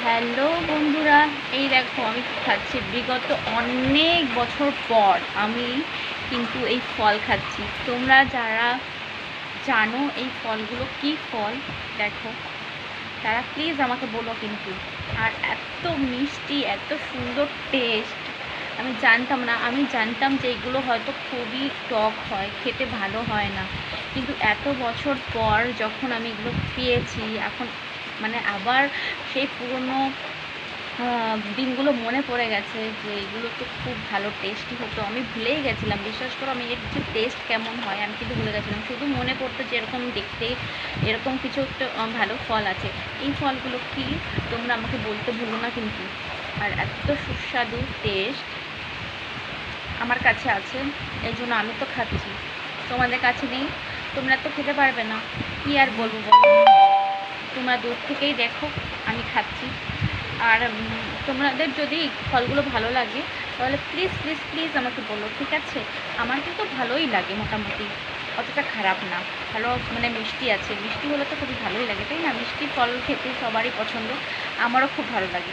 Hello বন্ধুরা, এই দেখো আমি খাচ্ছি বিগত অনেক বছর পর আমি কিন্তু এই ফল খাচ্ছি। তোমরা যারা জানো এই ফলগুলো কি ফল দেখো, তারা প্লিজ আমাকে বলো কিন্তু। আর এত মিষ্টি, এত সুন্দর টেস্ট, আমি জানতাম না। আমি জানতাম যে এগুলো হয়তো খুবই টক হয়, খেতে ভালো হয় না, কিন্তু এত বছর পর যখন আমি এগুলো পেয়েছি এখন মানে আবার সেই পুরনো দিনগুলো মনে পড়ে গেছে যে এগুলো তো খুব ভালো টেস্টি হতো। আমি ভুলেই গেছিলাম, বিশ্বাস করো, আমি এর যে টেস্ট কেমন হয় আমি কিন্তু ভুলে গেছিলাম। শুধু মনে পড়তো যে এরকম দেখতে এরকম কিছু একটা ভালো ফল আছে। এই ফলগুলো কি তোমরা আমাকে বলতে ভুলো না কিন্তু। আর এত সুস্বাদু টেস্ট আমার কাছে আছে, এই জন্য আমি তো খাচ্ছি। তোমাদের কাছে নেই, তোমরা তো খেতে পারবে না, কি আর বলবো বলো। তোমরা দূর থেকেই দেখো আমি খাচ্ছি। আর তোমাদের যদি ফলগুলো ভালো লাগে তাহলে প্লিজ প্লিজ প্লিজ আমাকে বলো, ঠিক আছে? আমার কিন্তু ভালোই লাগে মোটামুটি, অতটা খারাপ না। ভালো মানে মিষ্টি আছে, মিষ্টি হলে তো খুবই ভালোই লাগে, তাই না? মিষ্টি ফল খেতে সবারই পছন্দ, আমারও খুব ভালো লাগে।